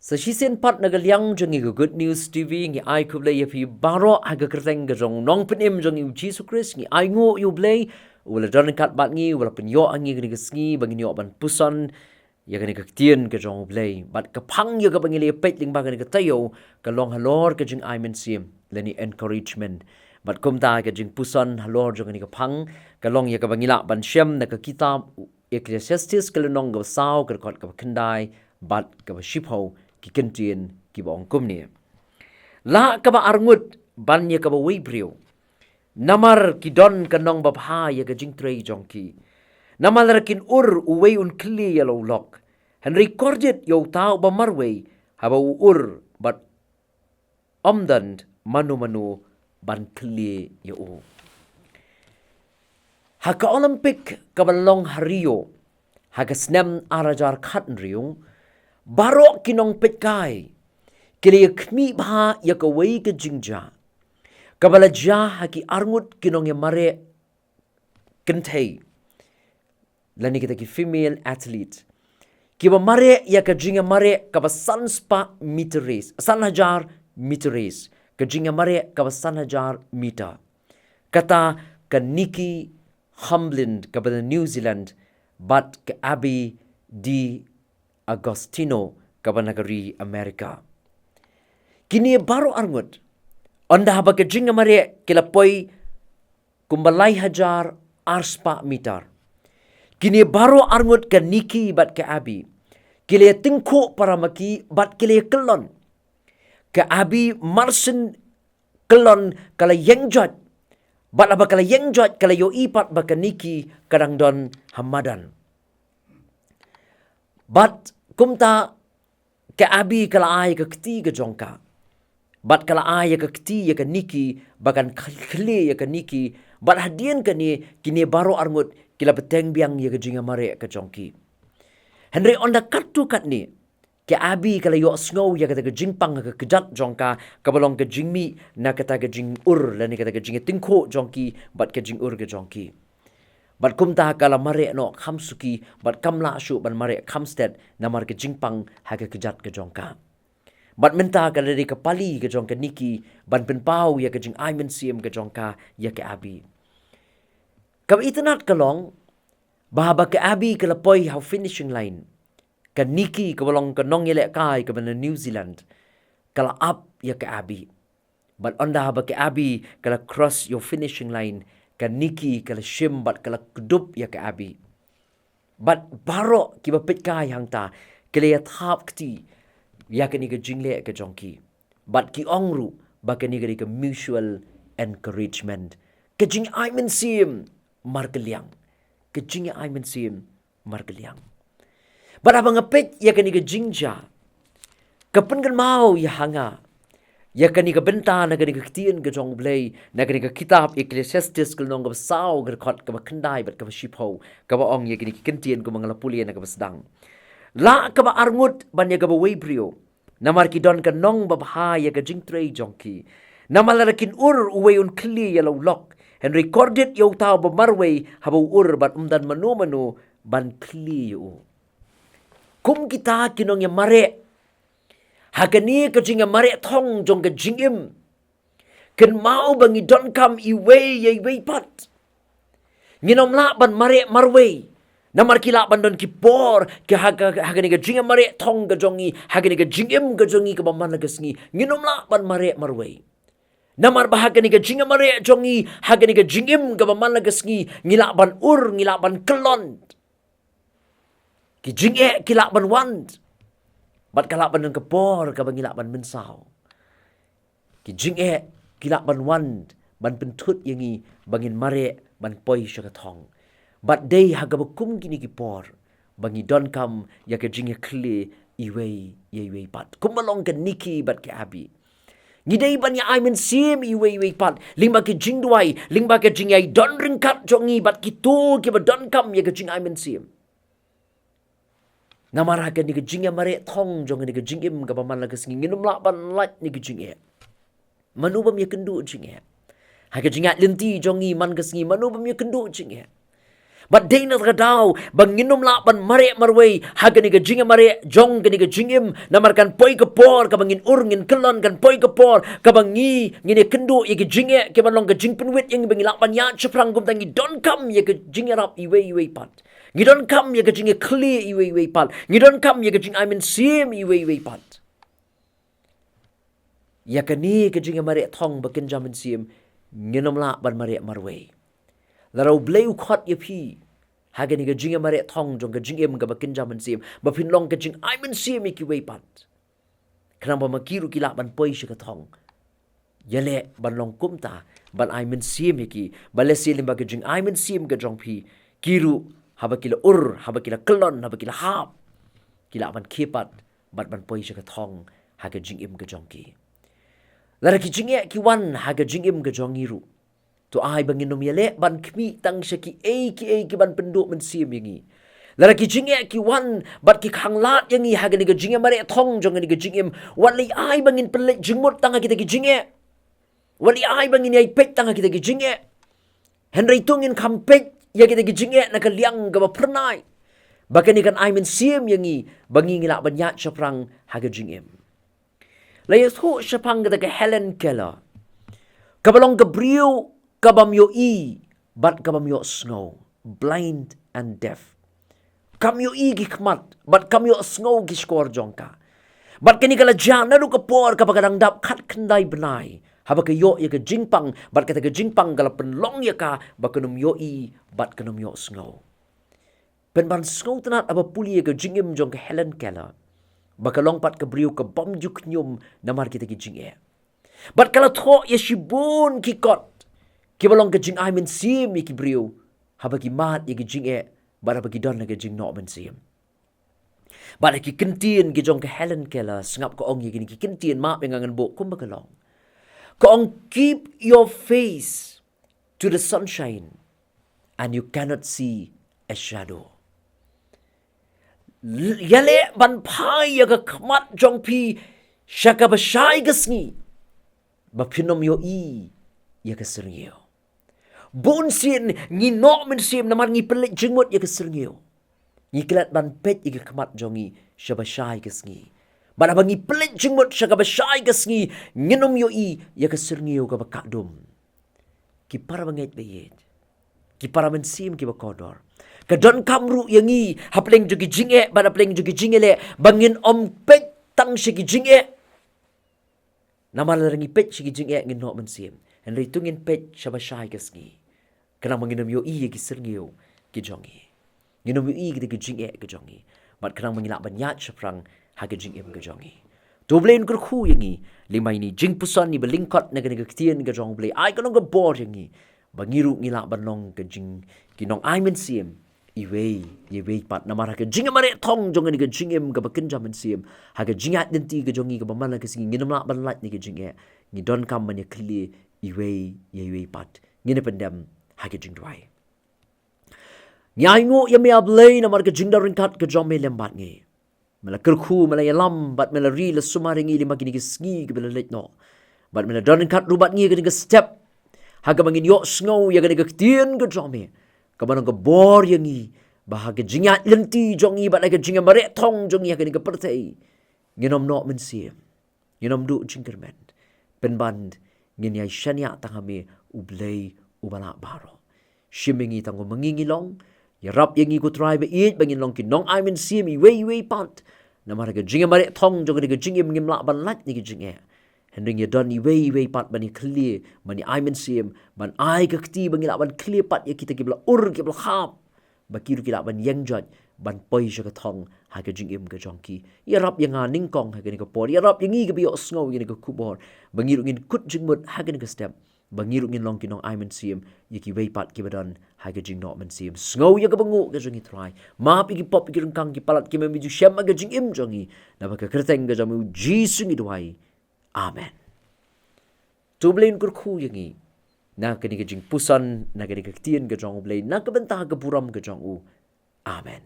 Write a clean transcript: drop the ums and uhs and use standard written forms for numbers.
Sa shisen pat nagaliang jong Good News TV ngi ai ku Blei yapi baro aga kyrteng jong nong penim jong U Jisu Khrist ngi ai ngo U Blei wala don kat bat ngi wala penyo angi gni sngi bangi nyo ban puson ya gni Ka Ktien ke jong U Blei bat kapang ya ga bangi le pet ling bagani ka tayo ka long halor ke Jingaimynsiem leni encouragement bat kumta ke jingpuson halor jong ni kapang ka long ya ga bangi la ban Syiem na ka kitab Ekklesiastis ka lenong ga saw ka kot ka kendai bat ka shipho Ki Counsellor ki bong kumni la ka ba arngut ban ya ka ba wibriu namar ki don kanong babha ya ka jingtrei jongki namal rakin uwei kli ya lo lok han recorded yo tao ba marwei haba but omdan manu ban kli ya u haka Olympic ka balong hario haka snem arajar khat riung barok kinong petkai kili kmi bha ya ka wei ka jingja kabala ja haki arngut kinong ya mare Kynthei lani kita ki female athlete kiba mare ya ka jinga mare ka ba sanspa meter race 1000 meter race ka jinga mare ka ba 1000 meter kata ka Nikki Hamblin ka ba New Zealand but ka Abby di Agostino kabanagari Amerika. Kini baru arngut. Anda haba ke jinga mare kilapoi kumbalai hajar arspa meter. Kini baru arngut ke Nikki bat ke Abi. Kile tingko paramaki bat kile kelon. Ke Abi marsen kelon kala yengjot. Bat aba kala yengjot kala yo ipat baka Nikki kadang don hamadan. Bat kumta ke Abi kala ai ke kti ke jongka. Bat kala ai ke kti ya ke Nikki bakan khle ya ke Nikki bat hadian ke ni kini baru arngut kila beteng biang ya ke jinga mare ke jongki. Henry onda katu kat ni ke Abi kala yo snow ya ke jingpang ke kejat jongka kabalong ke jingmi na kata ke jingur la ni kata ke jingetingko jongki bat ke jingur ke jongki. Bat kumta kala mare no khamsuki bat kamla shu ban mare khamsted namar ke jingpang haga kejat ke jongka. Bat minta kala dari ke pali ke jongka Nikki ban penpau ya ke Jingaimynsiem ke jongka ya ke Abi. Kab itanat kalong bahaba ke Abi kala poi how finishing line. Ke Nikki ke balong ke nong yelek kai ke bana New Zealand kala up ya ke Abi. Bat onda haba ke Abi kala cross your finishing line. Ka Nikki kala Syiem bat kala kedup ya ke Abi. Bat baro kiba petkai hang ta kala ya thap kti ya ke ni ke jingle ke jongki. Bat ki ongru ba ke ni ke mutual encouragement. Ke Jingaimynsiem margeliang. Ke Jingaimynsiem margeliang. Bat abang ngepet ya ke ni ke jingja. Kapan mau ya hanga. Ya kani ka benta na kani ka Ktien ka jong Blei na kani ka kitab Ekklesiastis ka nong ka saw ka kot ka kendai bat ka shipho ka ong ya kani ka Kentien ka mga lapulian na ka sedang la ka ba arngut ban ya ka ba webrio na markidon ka nong babha ya ka jingtrei jongki na malarakin uwei kli ya lok and recorded yo tao ba marwei habu bat umdan manu ban kli yo kum kita kinong ya mare Hakani ka jinga mare thong jong ka jingim. Ken mau bangi don kam iwei pat. Nginom la ban mare marwei. Namar kila ban don kipor ke hakani ka jinga mare thong ka jongi hakani ka jingim ka jongi ka baman ka sngi. Nginom la ban mare marwei. Namar bahagani ka jinga mare jongi hakani ka jingim ka baman ka sngi ngila ban ngila ban kelon. Ki jinge kila ban wand. Bat kalak ban kepor ka bangilak ban mensau. Ki jinge kilak ban wand ban pentut yangi bangin mare ban poi syakathong. Bat day haga bakum kini kipor bangi don kam ya ke jinge kle iwei pat. Kumalong ke Nikki bat ke Abi. Ngidai ban ya mynsiem iwei pat. Lingba ke jingduai, lingba ke jingai don ringkat jongi bat kitu ki ba don kam ya ke Jingaimynsiem. Namaraga ni ke jinga mare thong jong ni ke jingim ka paman la ke singi nginum la ban lat ni ke jinge. Manu bam ya kendu jinge. Ha ke jinga linti jongi man ke singi manu bam ya kendu jinge. But day na daw, banginom la ban mare marway, hagan ga jingim mare, jong gani ga jingim, namarkan poi ka por, kabangin ngin kelon kan poi ka por, kabangi, ngini kendo ye ga jinge, kaban long ga jingpunwit yang bangi la ban ya chaprang gum tangi don kam ye ga jingarap iwei pat. Ngidon kam ye ga jinge clear iwei pat. Ngidon kam ye ga jingaimynsiem iwei pat. Ya kani ga jinge mare thong bakin jamynsiem, nginom la ban mare marway. Larau blei ukhat ye pi. Hagan ga jinga mare thong jong ga jingim ga bakin jamynsiem. Bapin long ga jingaimynsiem ki wei pat. Kenapa makiru ki lak ban poi shi ka thong. Yale ban long kumta ban imynsiem ki balesi limba ga jingaimynsiem ga jong pi. Kiru haba kila haba kila kelon, haba kila hap. Kila ban kepat bat ban poi shi ka thong haga jingim ga jong ki. Lara ki jinge ki wan haga jingim ga jong iru. Tu ai banginom yale ban kmi tang syaki ki ban penduk mynsiem yangi. Lara ki jinge ki wan bat ki khanglat yangi haga ni ga jinge mare thong jong ni ga jingim. Wali ai bangin pelik jingmut tanga kita ki jinge. Wali ai bangin yai pek tanga kita ki jinge. Henry tungin kampek ya kita ki jinge na ka liang ga ba pernai. Bahkan ikan imynsiem yangi bangi ngilak banyak syafrang haga jingim. Laya thu syapang kita ke Helen Keller. Kabalong Gabriel kabam yo bat kabam yo snow, blind and deaf. Kam yo gikmat, bat kam yo snow giskor jongka. Bat kini kala jana ru kapor kapakadang dap kat kendai benai. Haba ke yo ya ke jingpang, bat kata ke jingpang kala penlong ya ka, bakanum yo bat kanum yo snow. Penban snow tenat apa puli ya ke jingim jong ke Helen Keller. Bakalong pat ke briu ke bom juk nyum namar kita ke jinge. Bat kala tho ya shibun kikot. Kibalong ke jingaimynsiem ki briu, haba ki mat ye ki jinge, bara bagi don na ke jingnoimynsiem. Bara ki Ktien ki jong ke Helen Keller, sengap ko ong ye ki Ktien mat pengangan bok kum bakalong. Ko ong keep your face to the sunshine and you cannot see a shadow. Yale ban pai ya ka kmat jong pi syaka basyai gesngi. Bapinom yo ya ka serngiyo. Bon sien ngi nok mynsiem namar ngi pelik jengmut ya keserngio. Ngi kelat ban pet ya kemat jongi syabashai kesngi. Bana bangi pelik jengmut syabashai kesngi nginum yo ya keserngio ka bakadum. Ki para bangait bayet. Ki para mynsiem ki bakodor. Kadon kamru yangi hapleng jogi jinge bana pleng jogi jingele bangin om pet tang syagi jinge. Namar larangi pet syagi jinge ngin nok mynsiem. Henry tungin pet syabashai kesngi. Kenang menginam yo ki serngio ki jongi. Nginam yo kita ki jinge ki jongi. Mat kenang mengilak banyak syafrang haga jingim ki jongi. Tu blain kurku yangi. Lima ini jingpuson ni berlingkot na Ka Ktien ki jong blei. Ai kanong ka bor yangi. Bangiru ngilak banong ka jing kinong imynsiem. Iwei pat namar haga jingamare thong jong ni ka jingim ka bakin jamynsiem. Haga jingat denti ka jongi ka bamala ka singi nginam lak banlat ni ka jinge. Ngidon kam manya kli iwei pat. Ngine pendam haga jingdwai. Nyaingo ya me ablei namar ke jingda ringkat ke jom me lembat ngi. Mela kerku mela yalam bat mela ri le sumaringi lima kini ke sngi ke bela letno. Bat mela don ringkat rubat ngi ke step. Haga mangin yo snow ya ke Ktien ke jom me. Kabanang ke bor yangi bahaga jingat lenti jongi bat ke jinga mare thong jongi ya ke pertei. Nginom no mynsiem. Nginom du jingkermen. Penband ngin yai syania tangame U Blei ubala baro. Shimingi tango mangingilong, yarap yangi ko try ba it bangin long kinong imynsiem iwei pat. Namara ka jinga mare thong jong ka jingim ngimla banlat ni ka jinge. Hending ya don iwei pat bani clear bani imynsiem ban ai ka kti bangila ban clear pat ya kita kibla kibla hap. Bakiru kila ban yangjot ban poi ka thong ha ka jingim ka jongki. Yarap yang ningkong ha ka ni ka por. Yarap yangi ka biyo snow ni ka kubor. Bangiru ngin kut jingmut ha ka ni ka step. Bangiru ngin long kinong imynsiem yaki weipat kibadan haga jing nok mynsiem sngau ya kabangu ka jongi try map iki pop iki rengkang ki palat ki memiju syem aga jing im jongi na baka kyrteng ga jamu U Jisu ngi duai amen. Tu blain kurku yangi na kani ka jingpuson na kani Ka Ktien ga jong blai na ka bentah ga buram ga jong U amen.